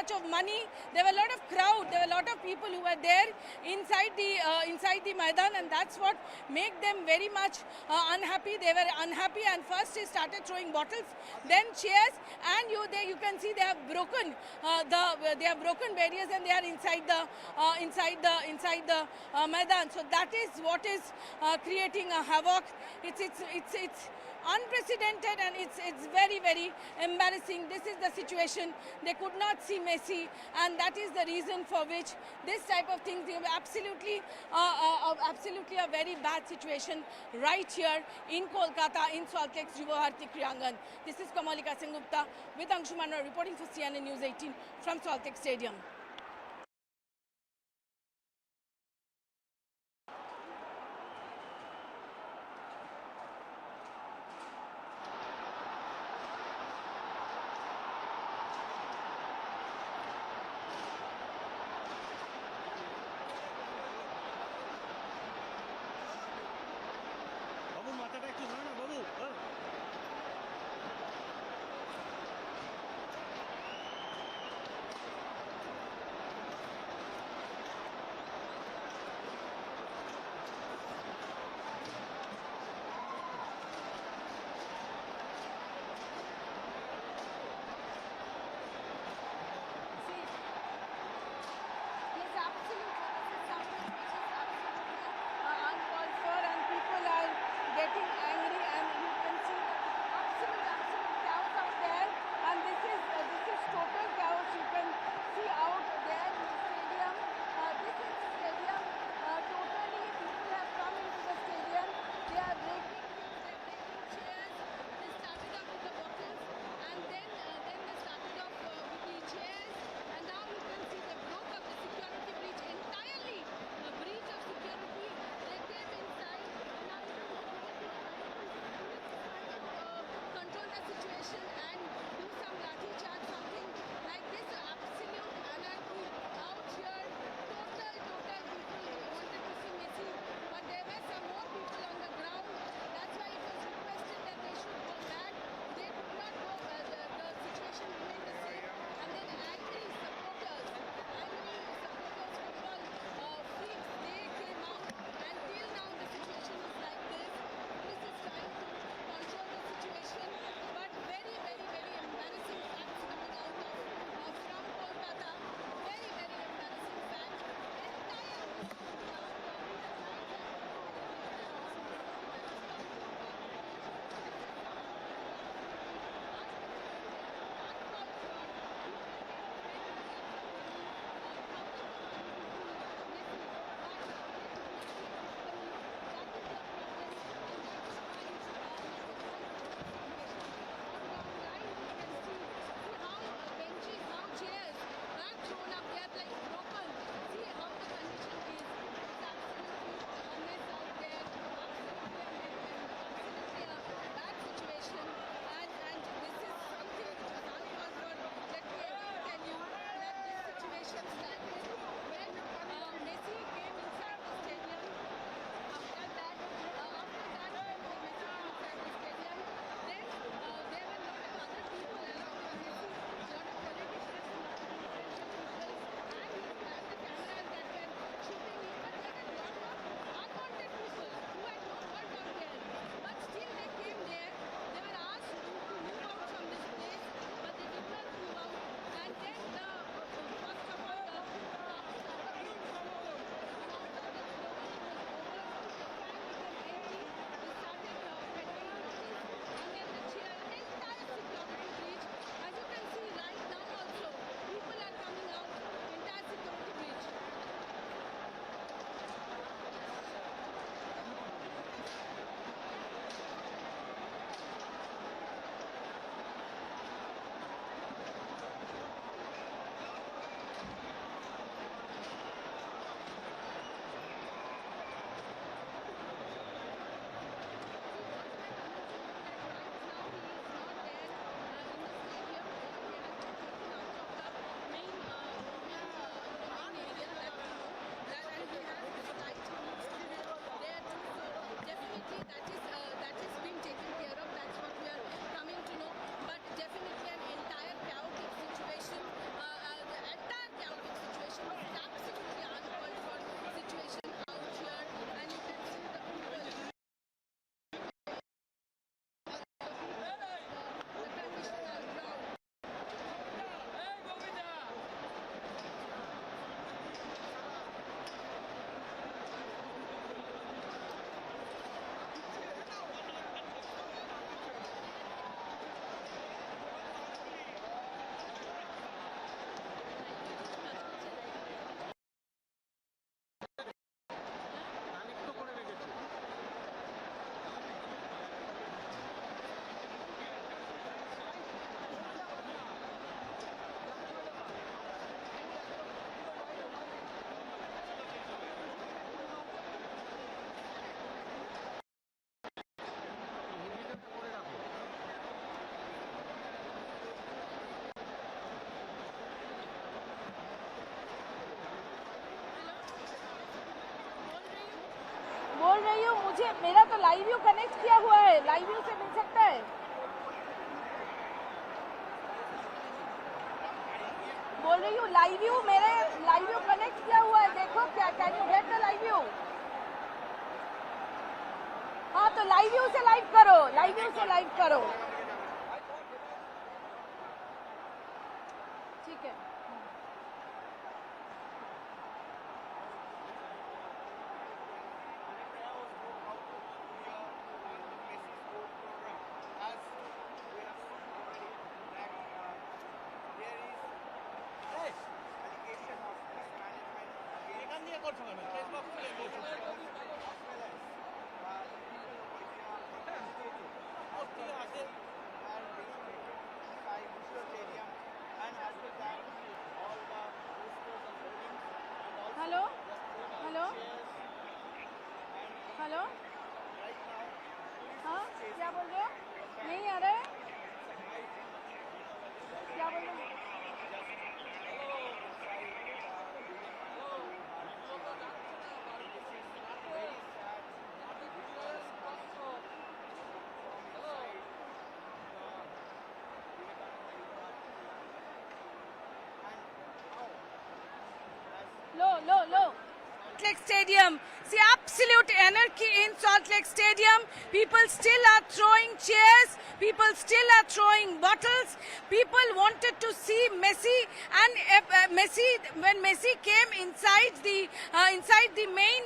much of money. There were a lot of crowd. There were a lot of people who were there inside the Maidan, and that's what made them very much unhappy. They were unhappy, and first they started throwing bottles, then chairs, and you can see they have broken barriers, and they are inside the Maidan. So that is what is creating a havoc. It's unprecedented, and it's very, very embarrassing. This is the situation. They could not see Messi, and that is the reason for which this type of things is absolutely a very bad situation right here in Kolkata, in Salt Lake G.O.A.T Kriyangan. This is Kamalika Singh Gupta with Anshuman reporting for CNN News 18 from Salt Lake Stadium. मुझे मेरा तो live view connect किया हुआ है, live view से मिल सकता है? बोल रही हूँ लाइव व्यू, मेरे लाइव व्यू कनेक्ट किया हुआ है, देखो क्या, can you get the live view? हाँ तो लाइव व्यू से लाइव करो, लाइव व्यू से लाइव करो, ठीक है। हेलो हेलो हेलो, हाँ क्या बोल रहे हो? नहीं आ रहा है, क्या बोल रहे हो? Low. Salt Lake Stadium. See, absolute anarchy in Salt Lake Stadium. People still are throwing chairs. People still are throwing bottles. People wanted to see Messi, and Messi, when Messi came inside the main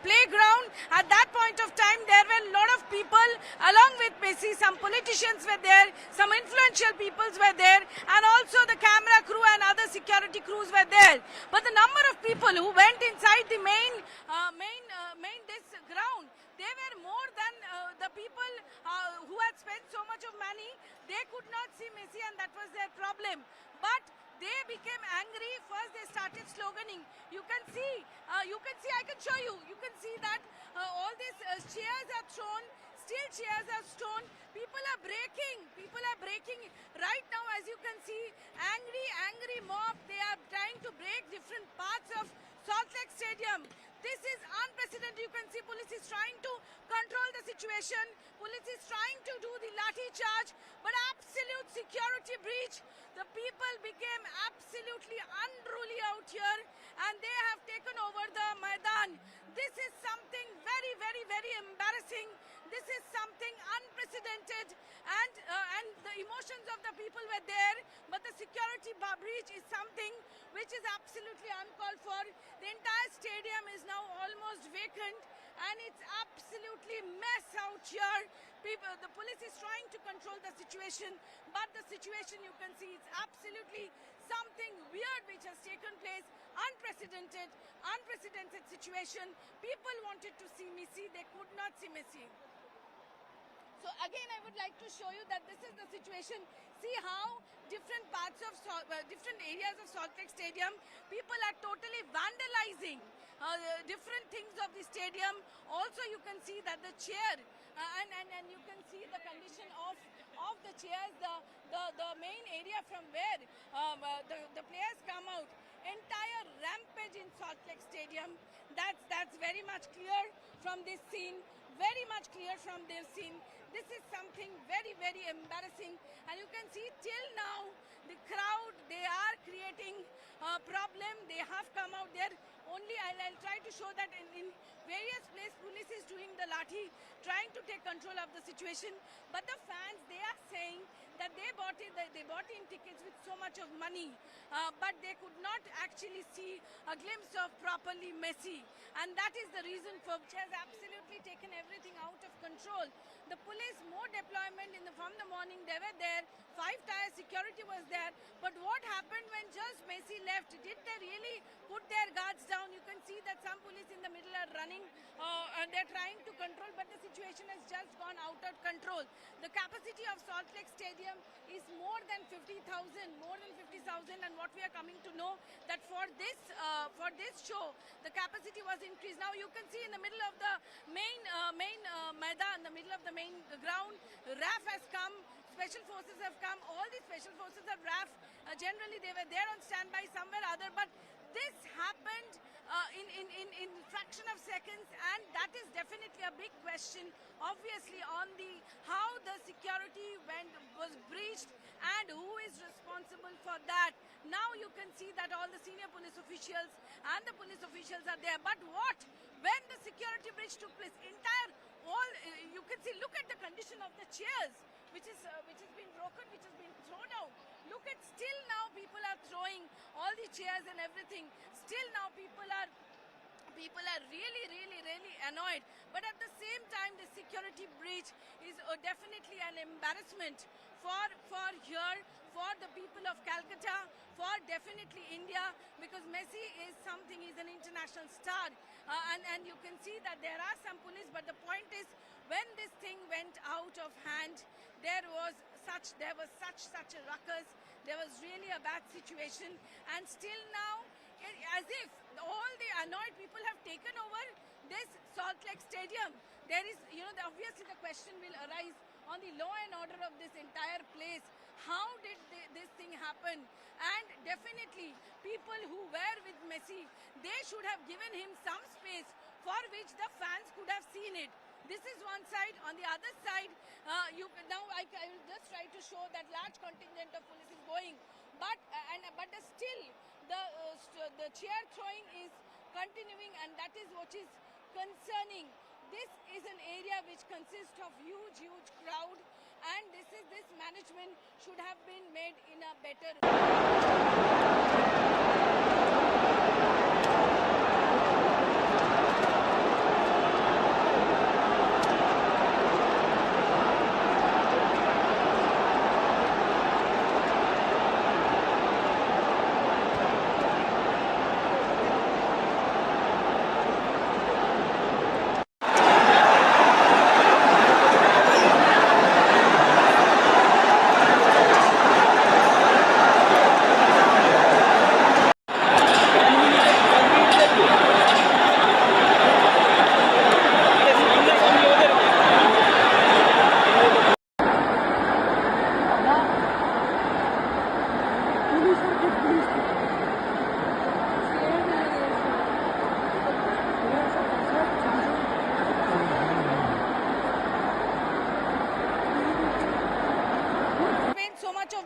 playground, at that point of time there were a lot of people along with Messi. Some politicians were there, some influential peoples were there, and also the camera crew and other security crews were there. But the number of people who went inside the main this ground, they were more than the people who had spent so much of money. They could not see Messi, and that was their problem. But they became angry. First they started sloganing. You can see, I can show you. You can see that all these chairs are thrown, steel chairs are thrown. People are breaking. Right now, as you can see, angry mob. They are trying to break different parts of Salt Lake Stadium. This is unprecedented. You can see police is trying to control the situation. Police is trying to do the lathi charge, but absolute security breach. The people became absolutely unruly out here, and they have taken over the Maidan. This is something very, very, very embarrassing. This is something unprecedented, and the emotions of the people were there, but the security breach is something which is absolutely uncalled for. The entire stadium is now almost vacant, and it's absolutely mess out here. The police is trying to control the situation, but the situation, you can see, it's absolutely something weird which has taken place. Unprecedented situation. People wanted to see Messi, they could not see Messi. So again, I would like to show you that this is the situation. See how different parts of different areas of Salt Lake Stadium, people are totally vandalizing different things of the stadium. Also, you can see that the chair and you can see the condition of the chairs, the main area from where the players come out. Entire rampage in Salt Lake Stadium. That's very much clear from this scene. Very much clear from this scene. This is something very, very embarrassing. And you can see till now, the crowd, they are creating a problem. They have come out there. Only I'll try to show that in various places, police is doing the lathi, trying to take control of the situation. But the fans, they are saying that they bought in tickets with so much of money, but they could not actually see a glimpse of properly Messi. And that is the reason for which has absolutely taken everything out of control. The police, more deployment from the morning, they were there. 5-tier security was there. But what happened when just Messi left? Did they really put their guards down? You can see that some police in the middle are running and they're trying to control, but the situation has just gone out of control. The capacity of Salt Lake Stadium is more than 50,000, and what we are coming to know that for this show, the capacity was increased. Now you can see in the middle of the main Maidan, the middle of the main ground, RAF has come, special forces have come, all the special forces of RAF, generally they were there on standby somewhere or other, but this happened in fraction of seconds, and that is definitely a big question, obviously, on how the security was breached and who is responsible for that. Now you can see that all the senior police officials and the police officials are there. But when the security breach took place, you can see, look at the condition of the chairs, which has been broken, which has been thrown out. Look at, still now people are throwing all the chairs and everything. Still now people are really annoyed. But at the same time, the security breach is definitely an embarrassment for here, for the people of Calcutta, for definitely India, because Messi is something, he's an international star. And you can see that there are some police, but the point is, when this thing went out of hand, there was such a ruckus. There was really a bad situation, and still now, as if all the annoyed people have taken over this Salt Lake Stadium. There is, obviously the question will arise on the law and order of this entire place. How did this thing happen? And definitely, people who were with Messi, they should have given him some space for which the fans could have seen it. This is one side. On the other side, I will just try to show that large contingent of police is going, but still the chair throwing is continuing, and that is what is concerning. This is an area which consists of huge crowd, and this management should have been made in a better.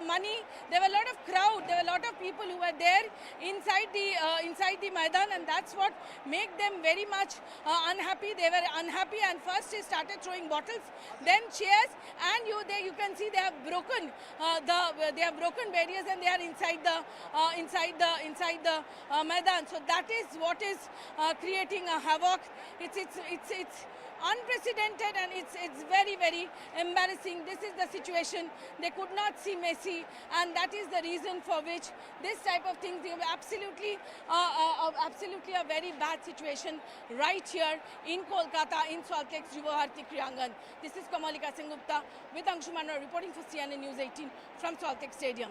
Money, there were a lot of crowd, there were a lot of people who were there inside the Maidan, and that's what made them very much unhappy. They were unhappy, and first they started throwing bottles, then chairs, and you can see they have broken barriers, and they are inside the Maidan. So that is what is creating a havoc. It's unprecedented, and it's very embarrassing. This is the situation. They could not see Messi, and that is the reason for which this type of things is absolutely a very bad situation right here in Kolkata, in Salt Lake G.O.A.T Kriyangan. This is Kamalika Sengupta with Anshuman reporting for CNN News 18 from Salt Lake Stadium.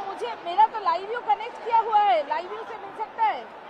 मुझे मेरा तो live view connect किया हुआ है, live view से मिल सकता है।